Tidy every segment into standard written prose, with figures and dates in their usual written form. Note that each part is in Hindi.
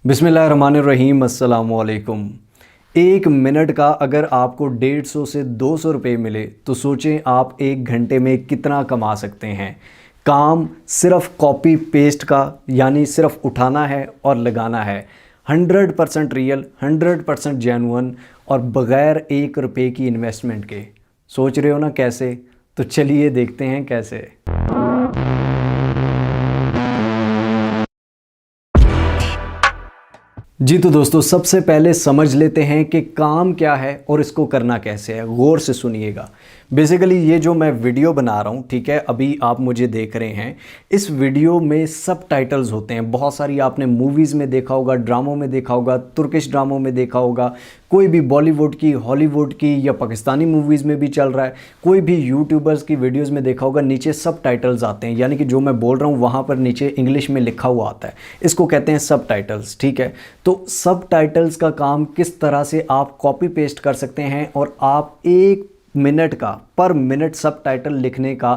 बिस्मिल्लाहिर्रहमानिर्रहीम अस्सलामुअलैकुम। 1 मिनट का अगर आपको 150 से 200 रुपये मिले तो सोचें आप 1 घंटे में कितना कमा सकते हैं। काम सिर्फ कॉपी पेस्ट का यानी सिर्फ उठाना है और लगाना है। 100% रियल, 100% जेन्युइन और बग़ैर 1 रुपये की इन्वेस्टमेंट के। सोच रहे हो ना कैसे? तो चलिए देखते हैं कैसे। जी तो दोस्तों, सबसे पहले समझ लेते हैं कि काम क्या है और इसको करना कैसे है। गौर से सुनिएगा। बेसिकली ये जो मैं वीडियो बना रहा हूँ, ठीक है, अभी आप मुझे देख रहे हैं, इस वीडियो में सब टाइटल्स होते हैं। बहुत सारी आपने मूवीज़ में देखा होगा, ड्रामों में देखा होगा, तुर्किश ड्रामों में देखा होगा, कोई भी बॉलीवुड की, हॉलीवुड की या पाकिस्तानी मूवीज़ में भी चल रहा है, कोई भी यूट्यूबर्स की वीडियोज़ में देखा होगा। नीचे सब टाइटल्स आते हैं, यानी कि जो मैं बोल रहा हूँ वहाँ पर नीचे इंग्लिश में लिखा हुआ आता है। इसको कहते हैं सब टाइटल्स, ठीक है। तो सब टाइटल्स का काम किस तरह से आप कॉपी पेस्ट कर सकते हैं और आप 1 मिनट का, पर मिनट सब टाइटल लिखने का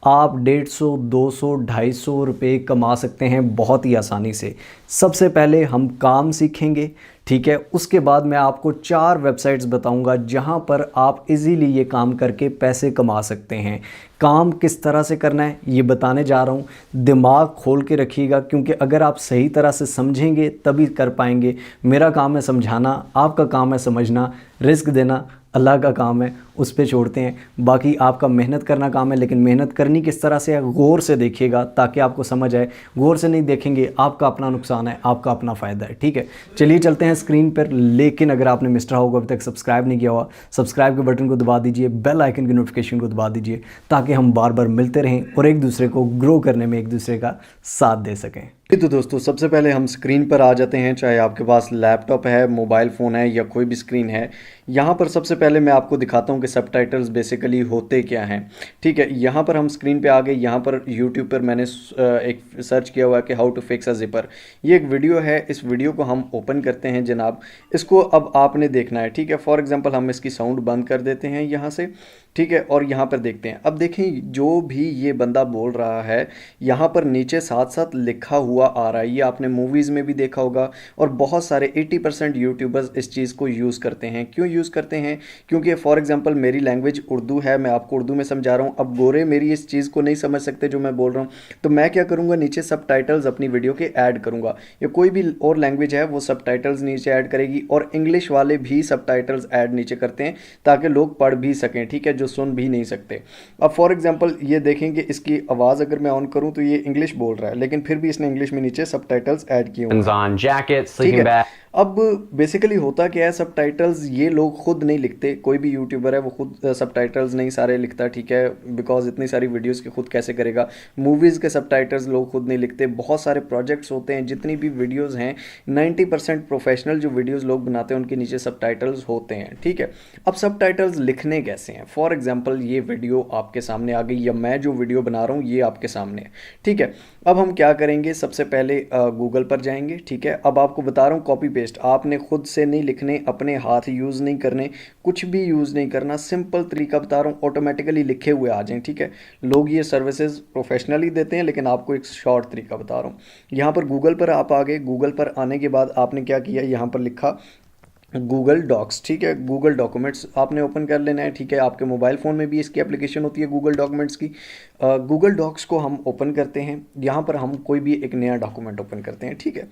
आप 150, 200, 250 रुपये कमा सकते हैं बहुत ही आसानी से। सबसे पहले हम काम सीखेंगे, ठीक है। उसके बाद मैं आपको 4 वेबसाइट्स बताऊंगा जहां पर आप इजीली ये काम करके पैसे कमा सकते हैं। काम किस तरह से करना है ये बताने जा रहा हूं। दिमाग खोल के रखिएगा, क्योंकि अगर आप सही तरह से समझेंगे तभी कर पाएंगे। मेरा काम है समझाना, आपका काम है समझना। रिस्क देना अल्लाह का काम है, उस पे छोड़ते हैं। बाकी आपका मेहनत करना काम है, लेकिन मेहनत करनी किस तरह से है गौर से देखिएगा ताकि आपको समझ आए। गौर से नहीं देखेंगे आपका अपना नुकसान है, आपका अपना फ़ायदा है, ठीक है। चलिए चलते हैं स्क्रीन पर। लेकिन अगर आपने मिस्टर हाउ को अभी तक सब्सक्राइब नहीं किया हुआ, सब्सक्राइब के बटन को दबा दीजिए, बेल आइकन की नोटिफिकेशन को दबा दीजिए, ताकि हम बार बार मिलते रहें और एक दूसरे को ग्रो करने में एक दूसरे का साथ दे सकें। तो दोस्तों, सबसे पहले हम स्क्रीन पर आ जाते हैं। चाहे आपके पास लैपटॉप है, मोबाइल फ़ोन है या कोई भी स्क्रीन है, यहाँ पर सबसे पहले मैं आपको दिखाता हूँ कि सबटाइटल्स बेसिकली होते क्या हैं, ठीक है। यहाँ पर हम स्क्रीन पे आ गए। यहाँ पर यूट्यूब पर मैंने एक सर्च किया हुआ है कि how to fix a zipper. ये एक वीडियो है, इस वीडियो को हम ओपन करते हैं जनाब। इसको अब आपने देखना है, ठीक है। फॉर एग्जांपल हम इसकी साउंड बंद कर देते हैं यहाँ से, ठीक है, और यहाँ पर देखते हैं। अब देखें जो भी ये बंदा बोल रहा है यहाँ पर नीचे साथ साथ लिखा हुआ आ रहा है। ये आपने मूवीज़ में भी देखा होगा और बहुत सारे 80% यूट्यूबर्स इस चीज़ को यूज़ करते हैं। क्यों यूज़ करते हैं? क्योंकि फॉर एग्जांपल मेरी लैंग्वेज उर्दू है, मैं आपको उर्दू में समझा रहा हूँ। अब गोरे मेरी इस चीज़ को नहीं समझ सकते जो मैं बोल रहा हूँ, तो मैं क्या करूँगा, नीचे सबटाइटल्स अपनी वीडियो के ऐड करूँगा। या कोई भी और लैंग्वेज है वो सबटाइटल्स नीचे ऐड करेगी, और इंग्लिश वाले भी सबटाइटल्स ऐड नीचे करते हैं ताकि लोग पढ़ भी सकें, ठीक है, जो सुन भी नहीं सकते। अब फॉर एग्जांपल ये देखें कि इसकी आवाज़ अगर मैं ऑन करूं तो ये इंग्लिश बोल रहा है, लेकिन फिर भी इसने इंग्लिश में नीचे सबटाइटल्स ऐड किए हुए हैं, ठीक है। अब बेसिकली होता क्या है, सबटाइटल्स ये लोग खुद नहीं लिखते। कोई भी यूट्यूबर है वो खुद सबटाइटल्स नहीं सारे लिखता, ठीक है, बिकॉज इतनी सारी वीडियोस के खुद कैसे करेगा। मूवीज़ के सबटाइटल्स लोग खुद नहीं लिखते। बहुत सारे प्रोजेक्ट्स होते हैं, जितनी भी वीडियोज़ हैं 90% प्रोफेशनल जो वीडियोज़ लोग बनाते हैं उनके नीचे सबटाइटल्स होते हैं, ठीक है। अब सबटाइटल्स लिखने कैसे हैं? फॉर एग्जाम्पल ये वीडियो आपके सामने आ गई, या मैं जो वीडियो बना रहा हूँ ये आपके सामने है, ठीक है। अब हम क्या करेंगे, सबसे पहले गूगल पर जाएंगे, ठीक है। अब आपको बता रहा हूँ कॉपी पेस्ट आपने खुद से नहीं लिखने, अपने हाथ यूज़ नहीं करने, कुछ भी यूज़ नहीं करना। सिंपल तरीका बता रहा हूँ, ऑटोमेटिकली लिखे हुए आ जाएं, ठीक है। लोग ये सर्विसेज प्रोफेशनली देते हैं, लेकिन आपको एक शॉर्ट तरीका बता रहा हूँ। यहाँ पर गूगल पर आप आ गए। गूगल पर आने के बाद आपने क्या किया, यहाँ पर लिखा गूगल डॉक्स, ठीक है। गूगल डॉक्यूमेंट्स आपने ओपन कर लेना है, ठीक है। आपके मोबाइल फ़ोन में भी इसकी एप्लीकेशन होती है गूगल डॉक्यूमेंट्स की। गूगल डॉक्स को हम ओपन करते हैं। यहाँ पर हम कोई भी एक नया डॉक्यूमेंट ओपन करते हैं, ठीक है।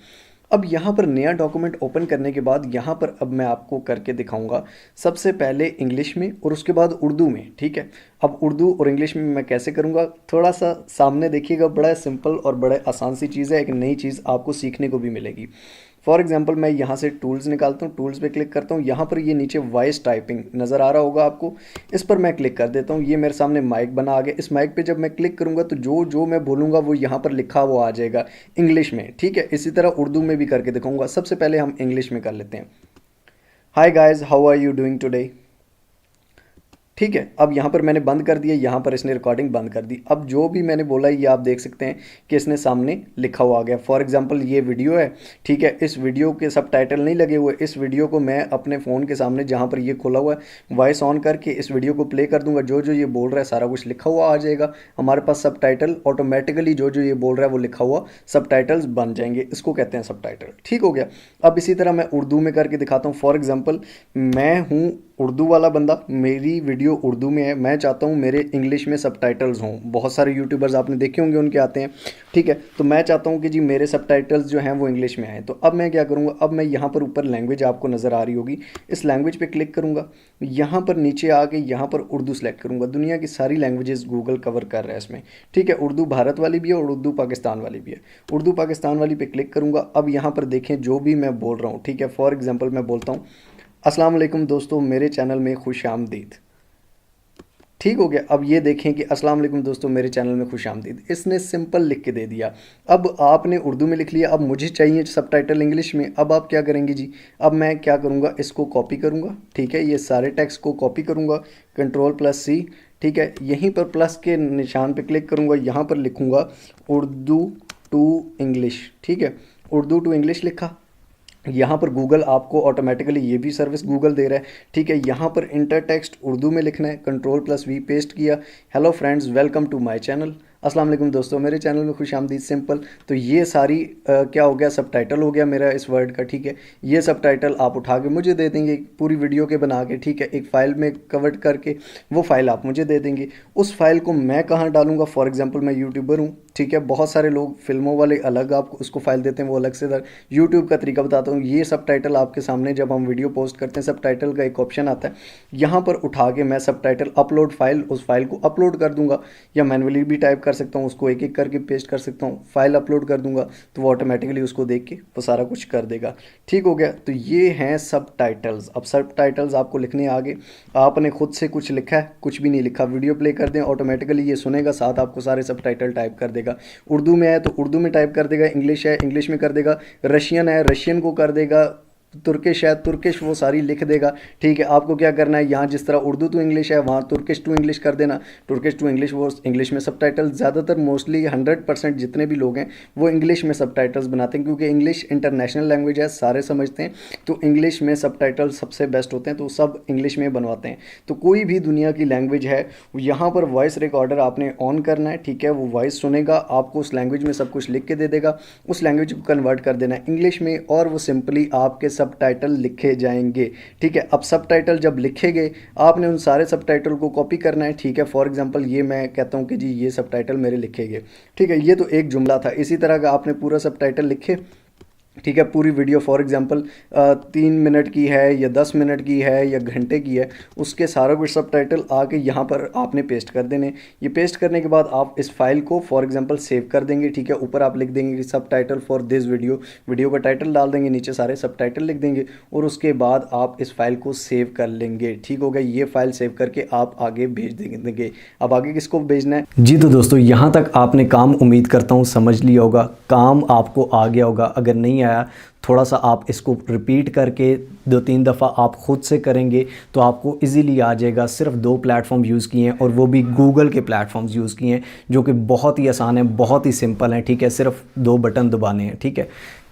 अब यहाँ पर नया डॉक्यूमेंट ओपन करने के बाद यहाँ पर अब मैं आपको करके दिखाऊंगा। सबसे पहले इंग्लिश में और उसके बाद उर्दू में, ठीक है। अब उर्दू और इंग्लिश में मैं कैसे करूँगा, थोड़ा सा सामने देखिएगा। बड़ा सिंपल और बड़ा आसान सी चीज़ है, एक नई चीज़ आपको सीखने को भी मिलेगी। फॉर एग्जांपल मैं यहाँ से टूल्स निकालता हूँ, टूल्स पे क्लिक करता हूँ। यहाँ पर ये नीचे वॉइस टाइपिंग नज़र आ रहा होगा आपको, इस पर मैं क्लिक कर देता हूँ। ये मेरे सामने माइक बना आ गया। इस माइक पे जब मैं क्लिक करूँगा तो जो जो मैं बोलूँगा वो यहाँ पर लिखा हुआ आ जाएगा इंग्लिश में, ठीक है। इसी तरह उर्दू में भी करके दिखाऊँगा। सबसे पहले हम इंग्लिश में कर लेते हैं। Hi guys, how are you doing today, ठीक है। अब यहाँ पर मैंने बंद कर दिया, यहाँ पर इसने रिकॉर्डिंग बंद कर दी। अब जो भी मैंने बोला ये आप देख सकते हैं कि इसने सामने लिखा हुआ आ गया। फॉर एग्जांपल ये वीडियो है, ठीक है, इस वीडियो के सबटाइटल नहीं लगे हुए। इस वीडियो को मैं अपने फ़ोन के सामने जहाँ पर ये खोला हुआ है वॉइस ऑन करके इस वीडियो को प्ले कर दूंगा। जो जो ये बोल रहा है सारा कुछ लिखा हुआ आ जाएगा हमारे पास। सबटाइटल ऑटोमेटिकली जो जो ये बोल रहा है वो लिखा हुआ सबटाइटल्स बन जाएंगे। इसको कहते हैं सबटाइटल। ठीक हो गया। अब इसी तरह मैं उर्दू में करके दिखाता हूँ। फॉर एग्जाम्पल मैं हूँ उर्दू वाला बंदा, मेरी वीडियो उर्दू में है, मैं चाहता हूँ मेरे इंग्लिश में सबटाइटल्स हों। बहुत सारे यूट्यूबर्स आपने देखे होंगे उनके आते हैं, ठीक है। तो मैं चाहता हूँ कि जी मेरे सबटाइटल्स जो हैं वो इंग्लिश में आए। तो अब मैं क्या करूँगा, अब मैं यहाँ पर ऊपर लैंग्वेज आपको नज़र आ रही होगी, इस लैंग्वेज पे क्लिक करूँगा। यहाँ पर नीचे आके यहाँ पर उर्दू सेलेक्ट करूँगा। दुनिया की सारी लैंग्वेजेस गूगल कवर कर रहा है इसमें, ठीक है। उर्दू भारत वाली भी है और उर्दू पाकिस्तान वाली भी है। उर्दू पाकिस्तान वाली पे क्लिक करूँगा। अब यहाँ पर देखें जो भी मैं बोल रहा हूँ, ठीक है। फॉर एग्जाम्पल मैं बोलता हूँ अस्सलाम वालेकुम दोस्तों, मेरे चैनल में खुश आमदीद। ठीक हो गया। अब ये देखें कि अस्सलाम वालेकुम दोस्तों, मेरे चैनल में खुश आमदीद, इसने सिंपल लिख के दे दिया। अब आपने उर्दू में लिख लिया, अब मुझे चाहिए सबटाइटल इंग्लिश में। अब आप क्या करेंगे जी, अब मैं क्या करूँगा, इसको कॉपी करूँगा, ठीक है। ये सारे टेक्स्ट को कॉपी करूँगा, Ctrl+C, ठीक है। यहीं पर प्लस के निशान पर क्लिक करूँगा, यहाँ पर लिखूँगा उर्दू टू इंग्लिश, ठीक है। उर्दू टू इंग्लिश लिखा। यहाँ पर गूगल आपको ऑटोमेटिकली ये भी सर्विस गूगल दे रहा है, ठीक है। यहाँ पर इंटर टेक्स्ट उर्दू में लिखना है, Ctrl+V पेस्ट किया। Hello friends, welcome to my channel. अस्सलाम वालेकुम दोस्तों, मेरे चैनल में खुश आमदीद। सिंपल। तो ये सारी क्या हो गया, सबटाइटल हो गया मेरा इस वर्ड का, ठीक है। ये सबटाइटल आप उठा के मुझे दे देंगे पूरी वीडियो के बना के, ठीक है। एक फ़ाइल में कन्वर्ट करके वो फ़ाइल आप मुझे दे देंगे। उस फाइल को मैं कहाँ डालूंगा, फॉर एग्जांपल मैं यूट्यूबर हूँ, ठीक है। बहुत सारे लोग फिल्मों वाले अलग आपको उसको फाइल देते हैं, वो अलग से। यूट्यूब का तरीका बताता हूँ। ये सबटाइटल आपके सामने जब हम वीडियो पोस्ट करते हैं, सबटाइटल का एक ऑप्शन आता है, यहाँ पर उठा के मैं सबटाइटल अपलोड फाइल, उस फाइल को अपलोड कर दूंगा। या मैनुअली भी टाइप कर सकता हूँ, उसको एक एक करके पेस्ट कर सकता हूँ। फाइल अपलोड कर दूंगा तो वो ऑटोमेटिकली उसको देख के वो सारा कुछ कर देगा। ठीक हो गया। तो ये हैं सबटाइटल्स। अब सबटाइटल्स आपको लिखने आगे, आपने खुद से कुछ लिखा है, कुछ भी नहीं लिखा, वीडियो प्ले कर दें ऑटोमेटिकली ये सुनेगा, साथ आपको सारे सबटाइटल टाइप कर देगा। उर्दू में है तो उर्दू में टाइप कर देगा, इंग्लिश है इंग्लिश में कर देगा, रशियन है रशियन को कर देगा, तुर्किश है तुर्किश वो सारी लिख देगा। ठीक है। आपको क्या करना है, यहाँ जिस तरह उर्दू टू इंग्लिश है वहाँ तुर्किश टू इंग्लिश कर देना, तुर्किश टू इंग्लिश वो इंग्लिश में सबटाइटल। ज़्यादातर मोस्टली 100% जितने भी लोग हैं वो इंग्लिश में सबटाइटल्स बनाते हैं, क्योंकि इंग्लिश इंटरनेशनल लैंग्वेज है, सारे समझते हैं। तो इंग्लिश में सबटाइटल सबसे बेस्ट होते हैं, तो सब इंग्लिश में बनवाते हैं। तो कोई भी दुनिया की लैंग्वेज है, यहाँ पर वॉइस रिकॉर्डर आपने ऑन करना है, ठीक है। वो वॉइस सुनेगा, आपको उस लैंग्वेज में सब कुछ लिख के दे देगा, उस लैंग्वेज को कन्वर्ट कर देना है इंग्लिश में, और वो सिंपली आपके सबटाइटल लिखे जाएंगे। ठीक है। अब सबटाइटल जब लिखे गए, आपने उन सारे सबटाइटल को कॉपी करना है। ठीक है। फॉर एग्जांपल ये मैं कहता हूं कि जी ये सबटाइटल मेरे लिखे गए। ठीक है। ये तो एक जुमला था। इसी तरह का आपने पूरा सबटाइटल लिखे, ठीक है। पूरी वीडियो फॉर एग्जांपल 3 मिनट की है या 10 मिनट की है या घंटे की है, उसके सारा कुछ सबटाइटल आके यहाँ पर आपने पेस्ट कर देने। ये पेस्ट करने के बाद आप इस फाइल को फॉर एग्जांपल सेव कर देंगे। ठीक है। ऊपर आप लिख देंगे कि subtitle for this video, video का टाइटल डाल देंगे, नीचे सारे सबटाइटल लिख देंगे, और उसके बाद आप इस फाइल को सेव कर लेंगे। ठीक हो गया। ये फाइल सेव करके आप आगे भेज देंगे। अब आगे किसको भेजना है जी। तो दोस्तों यहाँ तक आपने काम उम्मीद करता हूँ समझ लिया होगा, काम आपको आ गया होगा। अगर नहीं आया थोड़ा सा आप इसको रिपीट करके 2-3 दफ़ा आप ख़ुद से करेंगे तो आपको इजीली आ जाएगा। सिर्फ 2 प्लेटफॉर्म यूज़ किए हैं, और वो भी गूगल के प्लेटफॉर्म्स यूज़ किए हैं, जो कि बहुत ही आसान है, बहुत ही सिंपल है। ठीक है। सिर्फ 2 बटन दबाने हैं। ठीक है।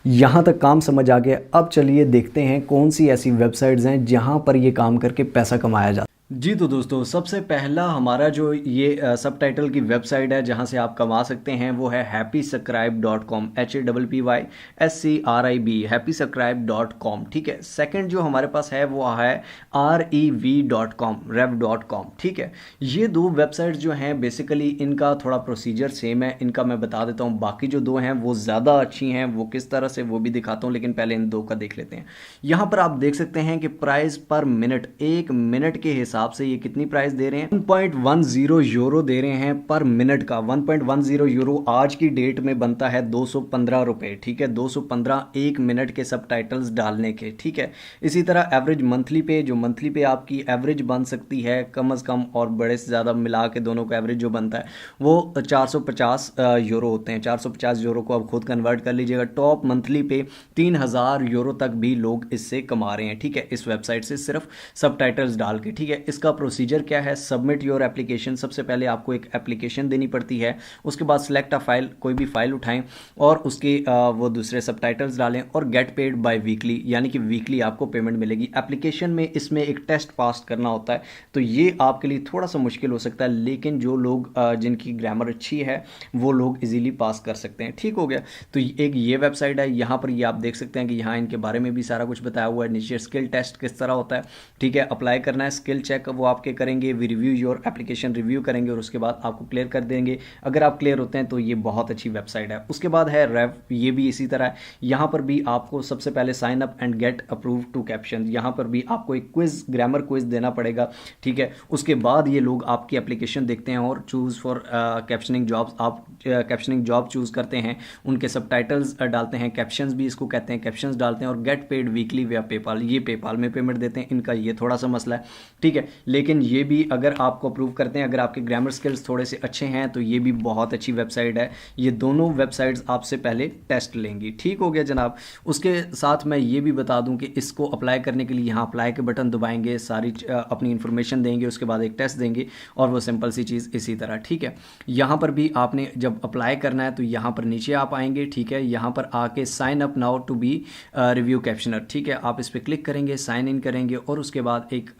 यहाँ तक काम समझ आ गया। अब चलिए देखते हैं कौन सी ऐसी वेबसाइट्स हैं जहाँ पर ये काम करके पैसा कमाया जाता है। जी तो दोस्तों सबसे पहला हमारा जो ये सबटाइटल की वेबसाइट है जहाँ से आप कमा सकते हैं वो है happyscribe.com, HAPPYSCRIB, happyscribe.com। ठीक है। सेकंड जो हमारे पास है वो है rev.com, rev.com। ठीक है। ये 2 वेबसाइट जो हैं बेसिकली इनका थोड़ा प्रोसीजर सेम है, इनका मैं बता देता हूँ। बाकी जो 2 हैं वो ज़्यादा अच्छी हैं, वो किस तरह से वो भी दिखाता हूँ, लेकिन पहले इन 2 का देख लेते हैं। यहाँ पर आप देख सकते हैं कि प्राइस पर मिनट, 1 मिनट के हिसाब से ये कितनी प्राइस दे रहे हैं, 1.10 यूरो दे रहे हैं पर मिनट का। 1.10 यूरो आज की डेट में बनता है 215 रुपए। ठीक है। 215 1 मिनट के सबटाइटल्स डालने के। ठीक है। इसी तरह एवरेज मंथली पे, जो मंथली पे आपकी एवरेज बन सकती है कम से कम और बड़े से ज़्यादा मिला के दोनों का एवरेज जो बनता है वो 450 यूरो होते हैं। 450 यूरो को आप खुद कन्वर्ट कर लीजिएगा। टॉप मंथली पे 3000 यूरो तक भी लोग इससे कमा रहे हैं। ठीक है। इस वेबसाइट से सिर्फ सबटाइटल्स डाल के। ठीक है। इसका प्रोसीजर क्या है, सबमिट योर एप्लीकेशन। सबसे पहले आपको एक एप्लीकेशन देनी पड़ती है, उसके बाद सिलेक्ट अ फाइल, कोई भी फाइल उठाएं और उसके वो दूसरे सबटाइटल्स डालें और गेट पेड बाय वीकली, यानी कि वीकली आपको पेमेंट मिलेगी। एप्लीकेशन में इसमें एक टेस्ट पास करना होता है, तो ये आपके लिए थोड़ा सा मुश्किल हो सकता है, लेकिन जो लोग जिनकी ग्रामर अच्छी है वो लोग इजीली पास कर सकते हैं। ठीक हो गया। तो एक ये वेबसाइट है, यहाँ पर ये आप देख सकते हैं कि यहाँ इनके बारे में भी सारा कुछ बताया हुआ है। नीचे स्किल टेस्ट किस तरह होता है, ठीक है, अप्लाई करना है, स्किल चेक वो आपके करेंगे, we review your application, review करेंगे और उसके बाद आपको क्लियर कर देंगे। अगर आप क्लियर होते हैं तो ये बहुत अच्छी वेबसाइट है। उसके बाद है रेव, ये भी इसी तरह है। यहाँ पर भी आपको सबसे पहले sign up and get approve to caption, यहाँ पर भी आपको एक क्विज, ग्रामर क्विज देना पड़ेगा, ठीक है। उसके बाद ये लोग आपकी एप्लीकेशन देखते हैं और चूज़ फॉर कैप्शनिंग जॉब्स, आप कैप्शनिंग जॉब चूज़ करते हैं, उनके सबटाइटल्स डालते हैं, कैप्शंस भी इसको कहते हैं, कैप्शंस डालते हैं और गेट पेड वीकली विया पेपाल, ये पेपाल में पेमेंट देते हैं। इनका ये थोड़ा सा मसला है, ठीक है, लेकिन ये भी अगर आपको अप्रूव करते हैं, अगर आपके ग्रामर स्किल्स थोड़े से अच्छे हैं तो ये भी बहुत अच्छी वेबसाइट है। ये दोनों वेबसाइट्स आपसे पहले टेस्ट लेंगी। ठीक हो गया जनाब। उसके साथ मैं ये भी बता दूं कि इसको अप्लाई करने के लिए यहाँ अप्लाई के बटन दबाएंगे, सारी अपनी इन्फॉर्मेशन देंगे, उसके बाद एक टेस्ट देंगे और वो सिंपल सी चीज़ इसी तरह, ठीक है। यहाँ पर भी आपने जब अप्लाई करना है तो यहाँ पर नीचे आप आएंगे, ठीक है, यहाँ पर आके sign up now to be review captioner, ठीक है, आप इस पर क्लिक करेंगे, साइन इन करेंगे और उसके बाद एक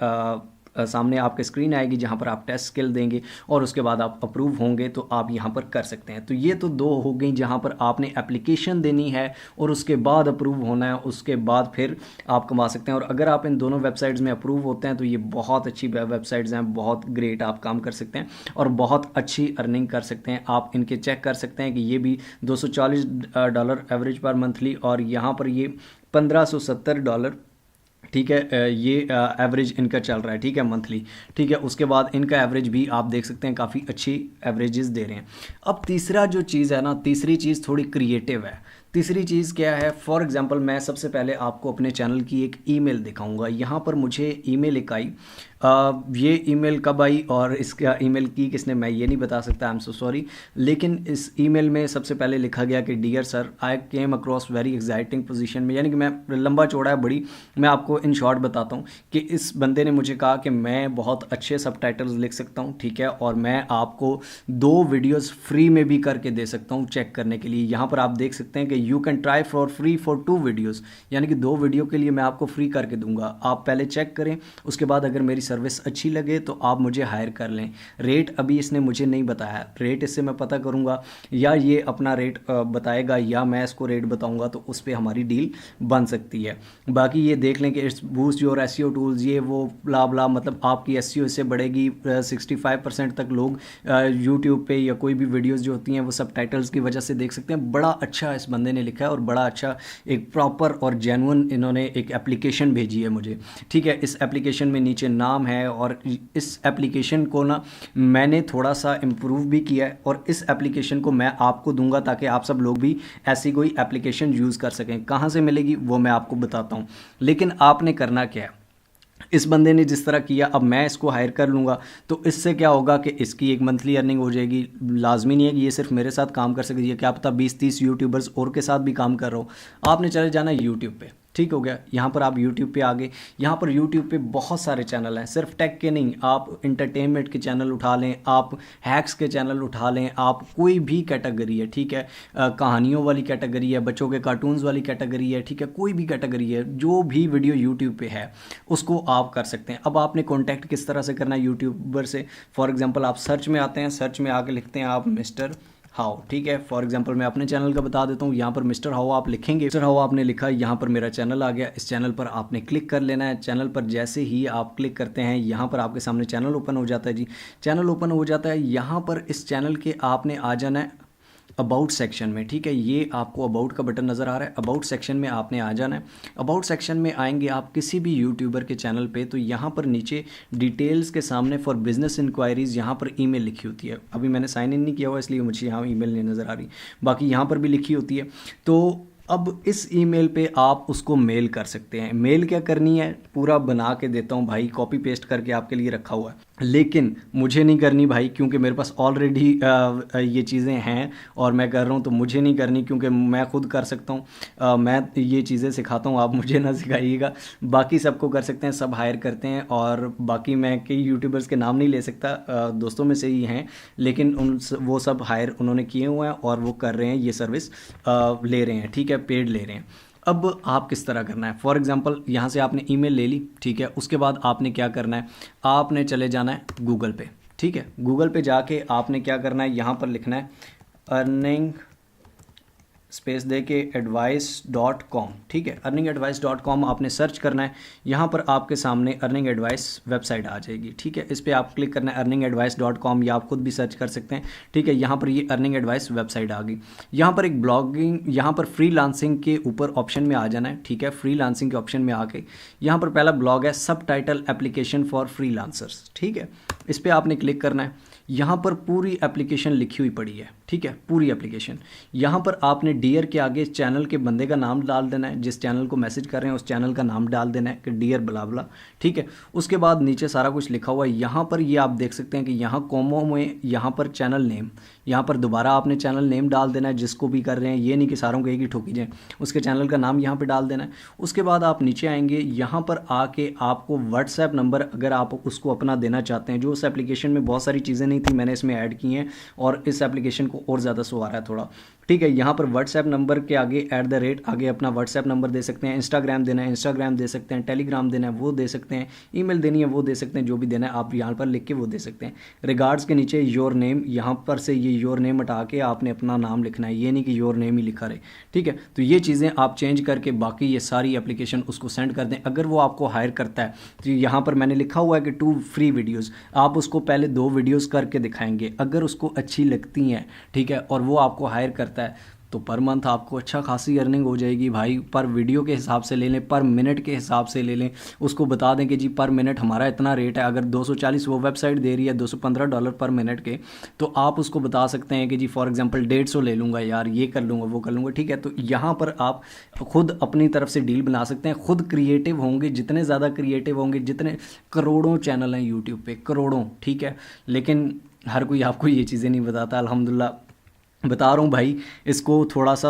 सामने आपके स्क्रीन आएगी जहां पर आप टेस्ट स्किल देंगे और उसके बाद आप अप्रूव होंगे तो आप यहां पर कर सकते हैं। तो ये तो दो हो गई जहां पर आपने एप्लीकेशन देनी है और उसके बाद अप्रूव होना है, उसके बाद फिर आप कमा सकते हैं। और अगर आप इन दोनों वेबसाइट्स में अप्रूव होते हैं तो ये बहुत अच्छी वेबसाइट्स हैं, बहुत ग्रेट, आप काम कर सकते हैं और बहुत अच्छी अर्निंग कर सकते हैं। आप इनके चेक कर सकते हैं कि ये भी $240 एवरेज पर मंथली और यहाँ पर ये $1570, ठीक है, ये एवरेज इनका चल रहा है, ठीक है, मंथली, ठीक है। उसके बाद इनका एवरेज भी आप देख सकते हैं काफ़ी अच्छी एवरेजेस दे रहे हैं। अब तीसरा जो चीज़ है ना, तीसरी चीज़ थोड़ी क्रिएटिव है। तीसरी चीज़ क्या है, फॉर एग्जांपल मैं सबसे पहले आपको अपने चैनल की एक ईमेल दिखाऊंगा। यहाँ पर मुझे ईमेल एक आई, ये ईमेल कब आई और इसका ईमेल की किसने, मैं ये नहीं बता सकता, आई एम सो सॉरी। लेकिन इस ईमेल में सबसे पहले लिखा गया कि dear sir, I came across very exciting position में, यानी कि मैं लंबा चौड़ा है बड़ी, मैं आपको इन शॉर्ट बताता हूँ कि इस बंदे ने मुझे कहा कि मैं बहुत अच्छे सबटाइटल्स लिख सकता हूँ, ठीक है, और मैं आपको 2 वीडियोज़ फ्री में भी करके दे सकता हूँ चेक करने के लिए। यहाँ पर आप देख सकते हैं कि you can try for free for 2 videos, यानी कि 2 वीडियो के लिए मैं आपको फ्री करके दूंगा। आप पहले चेक करें, उसके बाद अगर मेरी सर्विस अच्छी लगे तो आप मुझे हायर कर लें। रेट अभी इसने मुझे नहीं बताया, रेट इससे मैं पता करूंगा, या ये अपना रेट बताएगा या मैं इसको रेट बताऊंगा, तो उस पर हमारी डील बन सकती है। बाकी ये देख लें कि it's boost your SEO tools, ये वो ब्ला ब्ला, मतलब आपकी एसईओ इससे बढ़ेगी। 65% तक लोग यूट्यूब पे या कोई भी वीडियोज़ जो होती हैं वो सबटाइटल्स की वजह से देख सकते हैं। बड़ा अच्छा इस बंदे ने लिखा है और बड़ा अच्छा एक प्रॉपर और जेन्युइन इन्होंने एक एप्लीकेशन भेजी है मुझे, ठीक है। इस एप्लीकेशन में नीचे नाम है और इस एप्लीकेशन को ना मैंने थोड़ा सा इम्प्रूव भी किया है और इस एप्लीकेशन को मैं आपको दूंगा ताकि आप सब लोग भी ऐसी कोई एप्लीकेशन यूज़ कर सकें। कहाँ से मिलेगी वो मैं आपको बताता हूँ, लेकिन आपने करना क्या है। इस बंदे ने जिस तरह किया, अब मैं इसको हायर कर लूँगा तो इससे क्या होगा कि इसकी एक मंथली अर्निंग हो जाएगी। लाजमी नहीं है कि ये सिर्फ मेरे साथ काम कर सके, ये क्या पता 20-30 यूट्यूबर्स और के साथ भी काम कर रहा हो। आपने चले जाना यूट्यूब पे, ठीक हो गया। यहाँ पर आप YouTube पे आ गए, यहाँ पर YouTube पे बहुत सारे चैनल हैं, सिर्फ टेक के नहीं, आप इंटरटेनमेंट के चैनल उठा लें, आप हैक्स के चैनल उठा लें, आप कोई भी कैटेगरी है, ठीक है, कहानियों वाली कैटेगरी है, बच्चों के कार्टून्स वाली कैटेगरी है, ठीक है, कोई भी कैटेगरी है, जो भी वीडियो YouTube पे है उसको आप कर सकते हैं। अब आपने कॉन्टैक्ट किस तरह से करना है यूट्यूबर से, फॉर एग्जाम्पल आप सर्च में आते हैं, सर्च में आके लिखते हैं आप मिस्टर हाउ, ठीक है। फॉर एग्जांपल मैं अपने चैनल का बता देता हूँ, यहाँ पर मिस्टर हाउ आप लिखेंगे, मिस्टर हाउ आपने लिखा, यहाँ पर मेरा चैनल आ गया। इस चैनल पर आपने क्लिक कर लेना है। चैनल पर जैसे ही आप क्लिक करते हैं यहाँ पर आपके सामने चैनल ओपन हो जाता है जी, चैनल ओपन हो जाता है। यहाँ पर इस चैनल के आपने आ जाना है अबाउट सेक्शन में, ठीक है, ये आपको अबाउट का बटन नज़र आ रहा है, अबाउट सेक्शन में आपने आ जाना है। अबाउट सेक्शन में आएंगे आप किसी भी यूट्यूबर के चैनल पे, तो यहाँ पर नीचे डिटेल्स के सामने फॉर बिजनेस इंक्वायरीज़ यहाँ पर ईमेल लिखी होती है। अभी मैंने साइन इन नहीं किया हुआ इसलिए मुझे यहाँ ईमेल नहीं नज़र आ रही, बाकी यहाँ पर भी लिखी होती है। तो अब इस ईमेल पे आप उसको मेल कर सकते हैं। मेल क्या करनी है पूरा बना के देता हूँ भाई, कॉपी पेस्ट करके आपके लिए रखा हुआ है। लेकिन मुझे नहीं करनी भाई, क्योंकि मेरे पास ऑलरेडी ये चीज़ें हैं और मैं कर रहा हूँ, तो मुझे नहीं करनी क्योंकि मैं खुद कर सकता हूँ। मैं ये चीज़ें सिखाता हूँ, आप मुझे ना सिखाइएगा। बाकी सबको कर सकते हैं, सब हायर करते हैं। और बाकी मैं कई यूट्यूबर्स के नाम नहीं ले सकता, दोस्तों में से ही हैं, लेकिन वो सब हायर उन्होंने किए हुए हैं और वो कर रहे हैं, ये सर्विस ले रहे हैं, ठीक है, पेड ले रहे हैं। अब आप किस तरह करना है, फॉर एग्जांपल यहाँ से आपने ईमेल ले ली, ठीक है। उसके बाद आपने क्या करना है, आपने चले जाना है गूगल पे, ठीक है। गूगल पे जाके आपने क्या करना है, यहाँ पर लिखना है अर्निंग स्पेस दे के advice.com, ठीक है। earningadvice.com आपने सर्च करना है। यहाँ पर आपके सामने अर्निंग एडवाइस वेबसाइट आ जाएगी, ठीक है। इस पर आप क्लिक करना है earningadvice.com, या आप खुद भी सर्च कर सकते हैं, ठीक है। यहाँ पर ये अर्निंग एडवाइस वेबसाइट आ गई। यहाँ पर एक ब्लॉगिंग, यहाँ पर फ्रीलांसिंग के ऊपर ऑप्शन में आ जाना है, ठीक है। फ्रीलांसिंग के ऑप्शन में आके यहाँ पर पहला ब्लॉग है सबटाइटल एप्लीकेशन फॉर फ्रीलांसर्स, ठीक है। इस पर आपने क्लिक करना है। यहाँ पर पूरी एप्लीकेशन लिखी हुई पड़ी है, ठीक है, पूरी एप्लीकेशन। यहाँ पर आपने डियर के आगे चैनल के बंदे का नाम डाल देना है, जिस चैनल को मैसेज कर रहे हैं उस चैनल का नाम डाल देना है कि डियर बला बला, ठीक है। उसके बाद नीचे सारा कुछ लिखा हुआ है। यहाँ पर ये आप देख सकते हैं कि यहाँ कोमो में यहाँ पर चैनल नेम, यहाँ पर दोबारा आपने चैनल नेम डाल देना है जिसको भी कर रहे हैं, ये नहीं कि सारों को एक ही ठोकी जाए, उसके चैनल का नाम यहाँ पर डाल देना है। उसके बाद आप नीचे आएंगे, यहाँ पर आके आपको व्हाट्सएप नंबर अगर आप उसको अपना देना चाहते हैं, जो उस एप्लीकेशन में बहुत सारी चीज़ें नहीं थी मैंने इसमें ऐड की हैं और इस एप्लीकेशन को और ज़्यादा सो आ रहा है थोड़ा, ठीक है। यहाँ पर व्हाट्सएप नंबर के आगे @ आगे अपना व्हाट्सएप नंबर दे सकते हैं, इंस्टाग्राम देना है इंस्टाग्राम दे सकते हैं, टेलीग्राम देना है वो दे सकते हैं, ईमेल देनी है वो दे सकते हैं, जो भी देना है आप यहाँ पर लिख के वो दे सकते हैं। रिगार्ड्स के नीचे योर नेम, यहाँ पर से ये योर नेम हटा के आपने अपना नाम लिखना है, ये नहीं कि योर नेम ही लिखा रहे, ठीक है। तो ये चीज़ें आप चेंज करके बाकी ये सारी एप्लीकेशन उसको सेंड कर दें। अगर वो आपको हायर करता है तो यहाँ पर मैंने लिखा हुआ है कि 2 फ्री वीडियोज़, आप उसको पहले 2 वीडियोज़ करके दिखाएंगे, अगर उसको अच्छी लगती हैं, ठीक है, और वो आपको हायर करता है तो पर मंथ आपको अच्छा खासी अर्निंग हो जाएगी भाई। पर वीडियो के हिसाब से ले लें, पर मिनट के हिसाब से ले लें, उसको बता दें कि जी पर मिनट हमारा इतना रेट है। अगर 240 वो वेबसाइट दे रही है $215 पर मिनट के, तो आप उसको बता सकते हैं कि जी फॉर एग्जांपल 150 ले लूँगा यार, ये कर लूँगा वो कर लूँगा, ठीक है। तो यहाँ पर आप खुद अपनी तरफ से डील बना सकते हैं, खुद क्रिएटिव होंगे, जितने ज़्यादा क्रिएटिव होंगे, जितने करोड़ों चैनल हैं यूट्यूब पे, करोड़ों, ठीक है। लेकिन हर कोई आपको ये चीज़ें नहीं बताता, अल्हम्दुलिल्लाह बता रहा हूँ भाई। इसको थोड़ा सा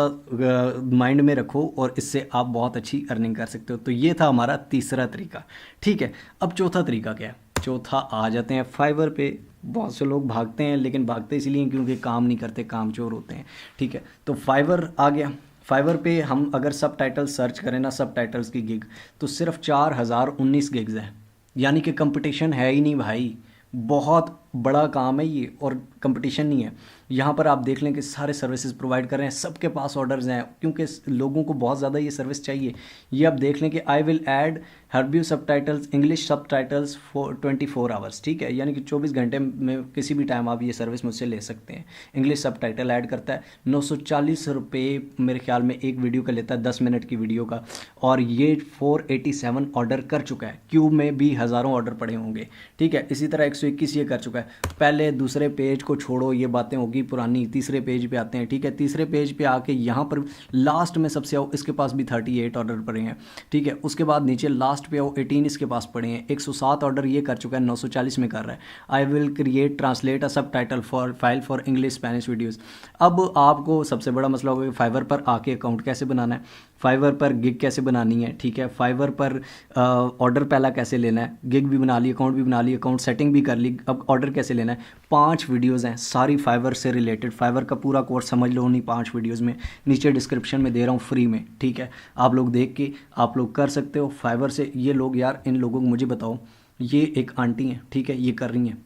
माइंड में रखो और इससे आप बहुत अच्छी अर्निंग कर सकते हो। तो ये था हमारा तीसरा तरीका, ठीक है। अब चौथा तरीका क्या है, चौथा आ जाते हैं फाइवर पे। बहुत से लोग भागते हैं, लेकिन भागते इसलिए क्योंकि काम नहीं करते, काम चोर होते हैं, ठीक है। तो फाइवर आ गया। फाइवर पे हम अगर सब टाइटल सर्च करें ना, सब टाइटल्स की गिग, तो सिर्फ 4019 गिग्स हैं, यानी कि कंपटीशन है ही नहीं भाई। बहुत बड़ा काम है ये और कंपटीशन नहीं है। यहाँ पर आप देख लें कि सारे सर्विसेज प्रोवाइड कर रहे हैं, सबके पास ऑर्डर्स हैं, क्योंकि लोगों को बहुत ज़्यादा ये सर्विस चाहिए। ये आप देख लें कि आई विल ऐड हर्ब्यू सब टाइटल्स, इंग्लिश सब टाइटल्स फॉर 24 आवर्स, ठीक है, यानी कि 24 घंटे में किसी भी टाइम आप ये सर्विस मुझसे ले सकते हैं। इंग्लिश सब टाइटल ऐड करता है, 940 रुपये मेरे ख्याल में एक वीडियो का लेता है, 10 मिनट की वीडियो का। और ये 487 ऑर्डर कर चुका है, क्यू में भी हज़ारों ऑर्डर पड़े होंगे, ठीक है। इसी तरह 121 ये कर चुका है। पहले दूसरे पेज को छोड़ो, ये बातें होगी पुरानी, तीसरे पेज पे आते हैं, ठीक है। तीसरे पेज पे आके यहाँ पर लास्ट में सबसे आओ, इसके पास भी 38 ऑर्डर पड़े हैं, ठीक है। उसके बाद नीचे लास्ट पे आओ, 18 इसके पास पड़े हैं। 107 ऑर्डर ये कर चुका है, 940 में कर रहा है। I will create translate a subtitle for file for English Spanish videos. अब आपको सबसे बड़ा मसला होगा कि फाइवर पर आके अकाउंट कैसे बनाना है, फाइवर पर गिग कैसे बनानी है, ठीक है। फाइवर पर ऑर्डर पहला कैसे लेना है, गिग भी बना ली, अकाउंट भी बना ली, अकाउंट सेटिंग भी कर ली, अब ऑर्डर कैसे लेना है। 5 वीडियोज़ हैं सारी फाइवर से रिलेटेड, फाइवर का पूरा कोर्स समझ लो उन्हीं 5 वीडियोज़ में, नीचे डिस्क्रिप्शन में दे रहा हूँ फ्री में, ठीक है। आप लोग देख के आप लोग कर सकते हो फाइवर से। ये लोग यार, इन लोगों को मुझे बताओ, ये एक आंटी हैं, ठीक है, ये कर रही हैं।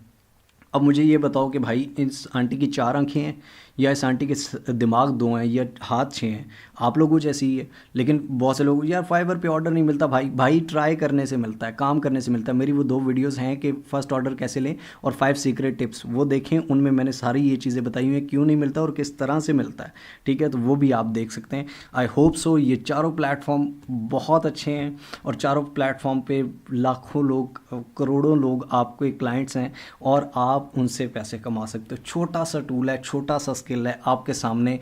अब मुझे ये बताओ कि भाई इस आंटी की 4 आंखें हैं या इस आंटी के दिमाग 2 हैं या हाथ 6 हैं, आप लोगों जैसी ही है। लेकिन बहुत से लोग यार फाइवर पे ऑर्डर नहीं मिलता, भाई ट्राई करने से मिलता है, काम करने से मिलता है। मेरी वो 2 वीडियोस हैं कि फर्स्ट ऑर्डर कैसे लें और 5 सीक्रेट टिप्स, वो देखें, उनमें मैंने सारी ये चीज़ें बताई हुई हैं, क्यों नहीं मिलता और किस तरह से मिलता है, ठीक है। तो वो भी आप देख सकते हैं। आई होप सो ये चारों प्लेटफॉर्म बहुत अच्छे हैं और चारों प्लेटफॉर्म पे लाखों लोग, करोड़ों लोग आपके क्लाइंट्स हैं और आप उनसे पैसे कमा सकते हो। छोटा सा टूल है, छोटा सा स्किल है आपके सामने।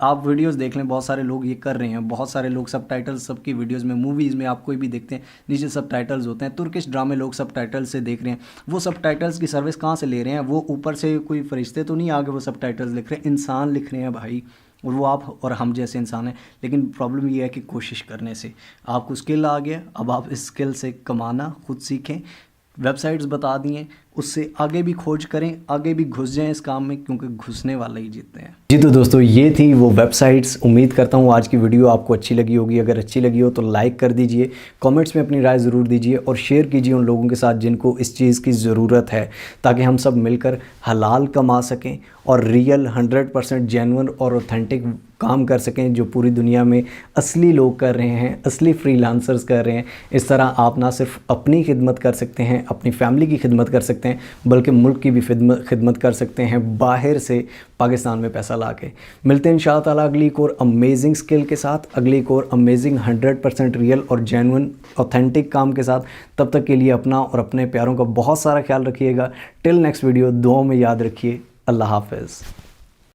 आप वीडियोस देख लें, बहुत सारे लोग ये कर रहे हैं, बहुत सारे लोग सबटाइटल्स सबकी वीडियोस में, मूवीज़ में आप कोई भी देखते हैं नीचे सबटाइटल्स होते हैं। तुर्किश ड्रामे लोग सबटाइटल्स से देख रहे हैं। वो सबटाइटल्स की सर्विस कहाँ से ले रहे हैं? वो ऊपर से कोई फरिश्ते तो नहीं आगे वो सबटाइटल्स लिख रहे हैं, इंसान लिख रहे हैं भाई, और वो आप और हम जैसे इंसान हैं। लेकिन प्रॉब्लम ये है कि कोशिश करने से आपको स्किल आ गया, अब आप इस स्किल से कमाना खुद सीखें। वेबसाइट्स बता दिए, उससे आगे भी खोज करें, आगे भी घुस जाएं इस काम में, क्योंकि घुसने वाले ही जीतते हैं। जी तो दोस्तों, ये थी वो वेबसाइट्स। उम्मीद करता हूँ आज की वीडियो आपको अच्छी लगी होगी। अगर अच्छी लगी हो तो लाइक कर दीजिए, कमेंट्स में अपनी राय ज़रूर दीजिए और शेयर कीजिए उन लोगों के साथ जिनको इस चीज़ की ज़रूरत है, ताकि हम सब मिलकर हलाल कमा सकें और रियल 100% जेन्युइन और ऑथेंटिक काम कर सकें, जो पूरी दुनिया में असली लोग कर रहे हैं, असली फ्रीलांसर्स कर रहे हैं। इस तरह आप ना सिर्फ अपनी खिदमत कर सकते हैं, अपनी फैमिली की खिदमत कर सकते हैं, बल्कि मुल्क की भी खिदमत कर सकते हैं बाहर से पाकिस्तान में पैसा ला के। मिलते हैं इंशाअल्लाह ताला अगली एक और अमेजिंग स्किल के साथ, अगली एक और अमेजिंग 100% रियल और जेन्युइन ऑथेंटिक काम के साथ। तब तक के लिए अपना और अपने प्यारों का बहुत सारा ख्याल रखिएगा। टिल नेक्स्ट वीडियो, दुआओं में याद रखिए। अल्लाह हाफ़िज़।